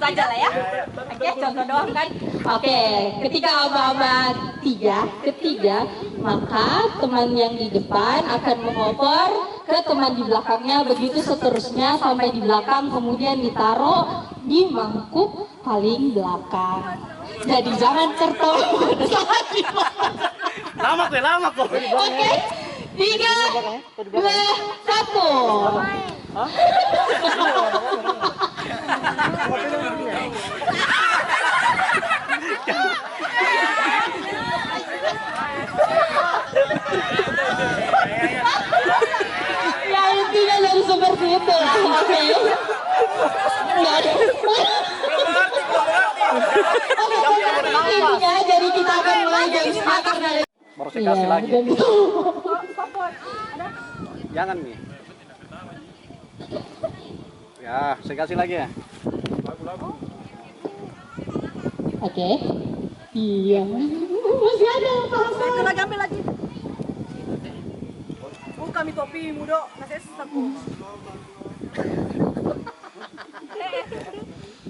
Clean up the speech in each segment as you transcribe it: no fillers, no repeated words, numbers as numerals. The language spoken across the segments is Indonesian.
gitu aja lah ya. Oke, contoh doang kan. Oke, ketika aba-aba ketiga, maka teman yang di depan akan mengoper ke teman di belakangnya, begitu seterusnya sampai di belakang, kemudian ditaruh di mangkuk paling belakang. Jadi jangan tertawa pada saat dimakan. Lama kok. Oke, 3, 2, 1. Ya intinya jadi seperti itu lah, oke. Nggak ada. Intinya jadi kita akan mulai jam 4 Baru saya kasih lagi. Jangan nih. Ya, saya kasih lagi ya. Oke. Iya. Masih ada apa-apa. Ambil lagi. Kami topi mudo, nasi sapu.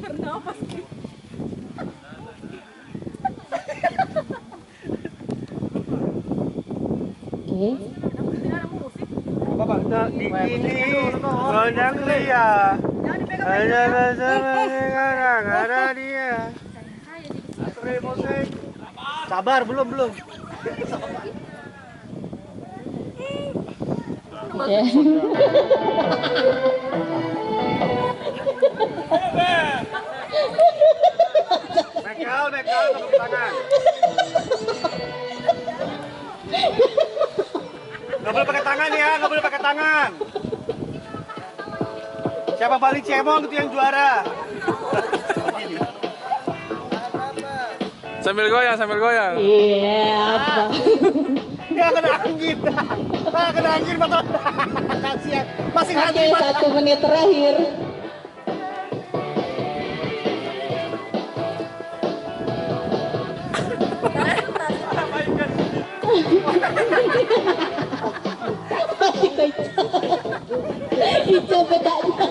Kenapa sih? Oke. Bapak di sini banyak dia. Hanya bersama dengan ada dia. Sabar, belum. Oke. Bekal, pakai tangan. Nggak boleh pakai tangan ya, nggak boleh pakai tangan. Siapa paling cemong itu yang juara. Sambil goyang. Iya. Ya kena angin. Kena angin betul. Kasihan. Masih Oke, nanti. 1 menit terakhir. Itu bedanya.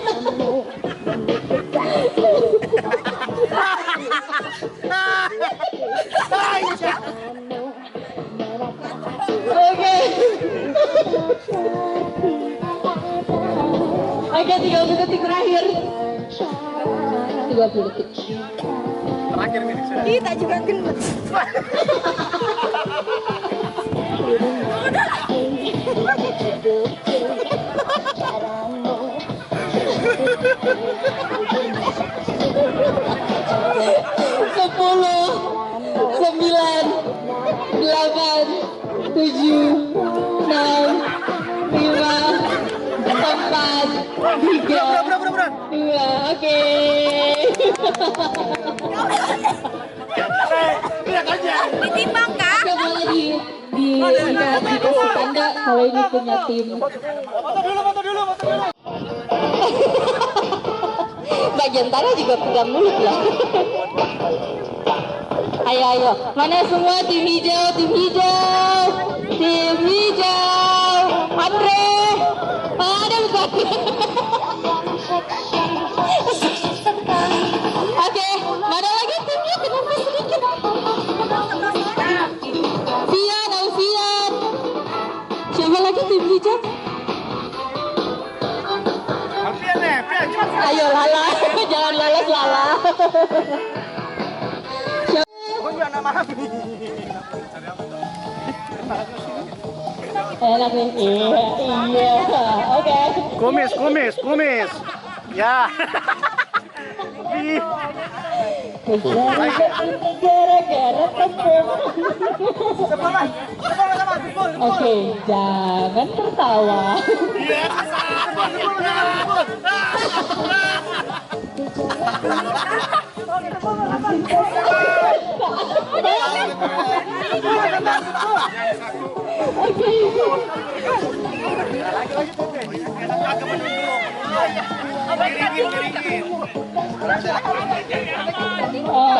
Oke. Oke, 3 detik terakhir. 30 detik. Terakhir nih. Kita juga kena. Sepuluh, 9, 8, 7, 6, 5, 4, 3, 2, oke. Ditimbang kah? Coba dikasih tanda kalau ini punya tim. Foto dulu. Bagian tanah juga pegang mulut lah. Ayo. Mana semua tim hijau? Tim hijau. Andre. Ada bukan? Oke, mana lagi timnya? Kenapa sedikit? Alfian. Siapa lagi tim hijau? Alfian nih, cepat. Ayo Lala, jangan lolos Lala. Pokoknya nama Habi. Enak nih, iya, oke. Kumis. Ya. Gara-gara tepung. Oke, jangan tertawa.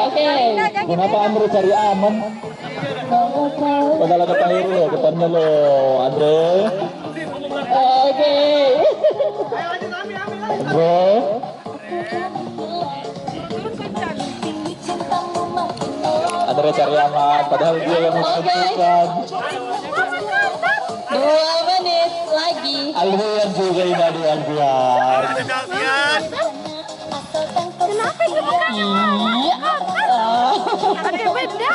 Oke. Kenapa Andre cari aman? Padahal kata Heru lo, ketanya lo, Andre. Oke. Andre. Andre cari aman, padahal dia yang menentukan. 2 menit lagi. Alfian juga ini aduh Alfian. Kenapa itu bukan? Iya. Ada yang beda.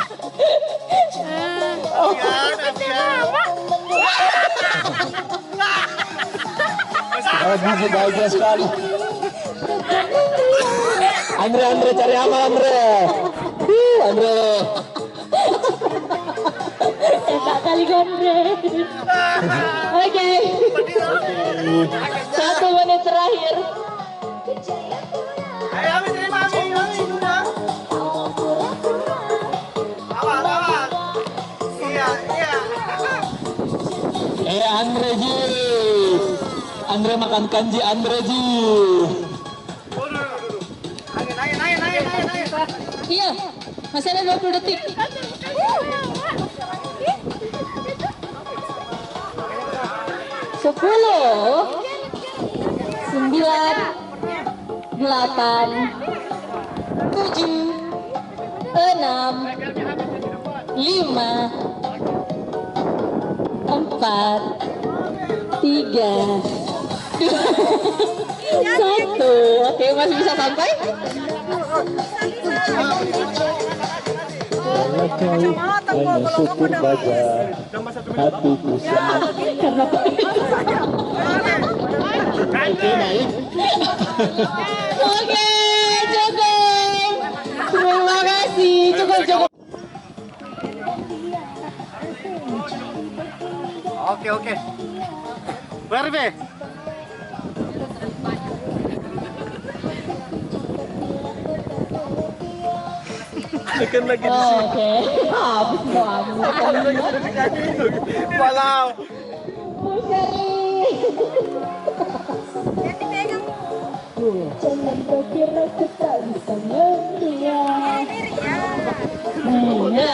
Gigi bahagia sekali. Andre cari aman Andre. Andre. Enak kali Andre. Oke. 1 menit terakhir. Ayo, Ami, terima, Ami, semua. Awas. Iya. Andre Ji. Andre makan kanji Andre Ji. Naik. Iya. Masih ada 20 detik. 10, 9, 8, 7, 6, 5, 4, 3, 1. Oke, masih bisa sampai? Hanya syukur saja hatiku senang. Karena Oke, cukup. Terima kasih. Cukup. Oke. Berbe. Oke. Habis mau. Walau. Jangan kau kira kita bisa melihat. Iya,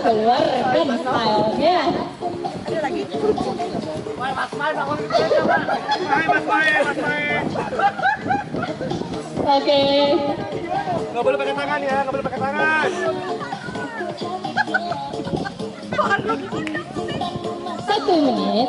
keluarkan filenya. Mas Mai. Oke. Nggak boleh pakai tangan ya, 1 menit.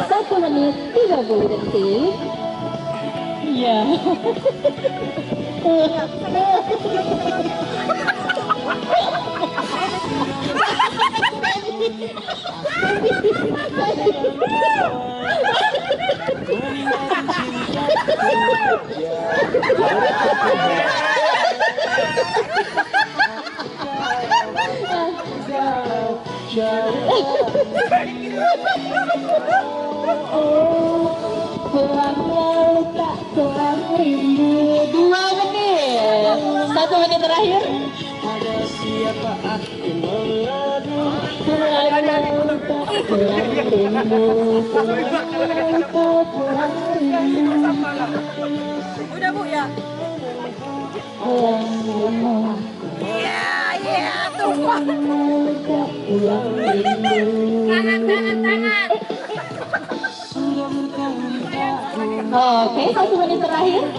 Satu menit 30 detik. Iya. Pulangnya tak pulang rindu. 2 menit. 1 menit terakhir. Ada siapa aku mengadu. Pulangnya tak pulang rindu. Pulang rindu. Udah Bu ya? Pulang rindu. Iya, tumpah. Pulang rindu. Tangan. Oke, 1 menit terakhir.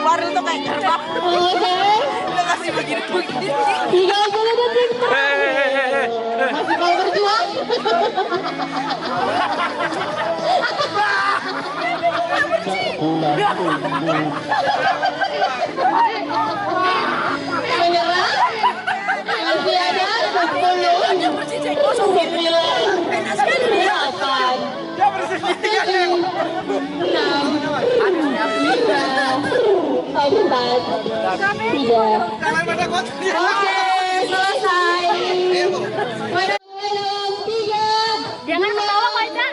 Baru tuh kayak kerbau. Oke. Udah kasih begini. 30 detik terakhir. Masih mau berjuang? Menyerah? Masih ada 10, 9, 8, 7, 6, 5, 4, 3. Oke, selesai. Dalam 3. Jangan ketawa Kak Ica.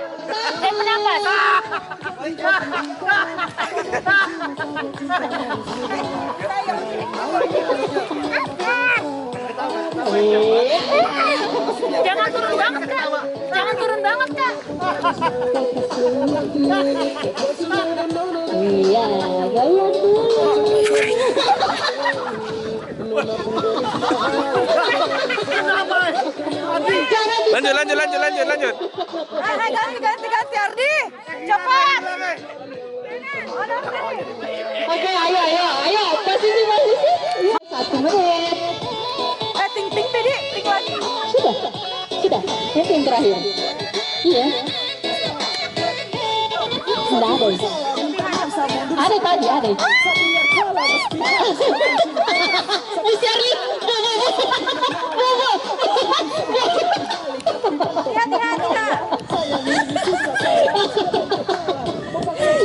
Saya pendapat. Jangan turun banget Kak. Iya, gaya tuh. Lanjut. Ganti Ardi. Cepat. Oke, ayo. Posisi. 1 menit. Ting Pidi, ting lagi. Sudah. Ini yang terakhir. Iya. Sudah ada. Ada tadi, ada. Shirley. Hati-hati Kak.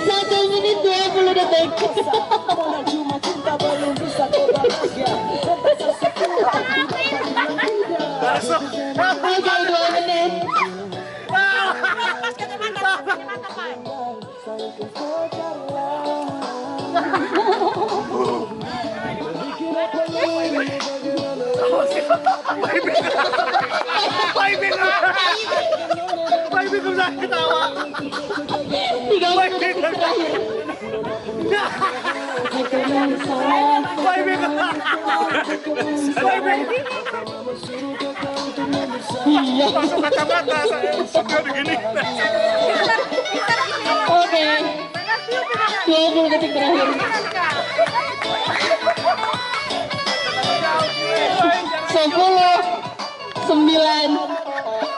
1 menit 20 detik. Oke, 2 menit. Baik bisa ketawa. 3 menit terakhir. Iya. Langsung kacamata saya suka begini. Oke. 20 detik terakhir. 10, 9,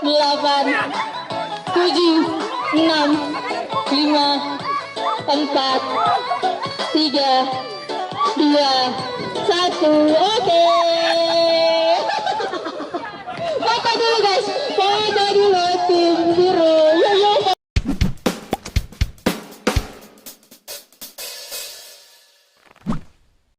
8, 7, 6, 5, 4, 3, 2, 1. Oke.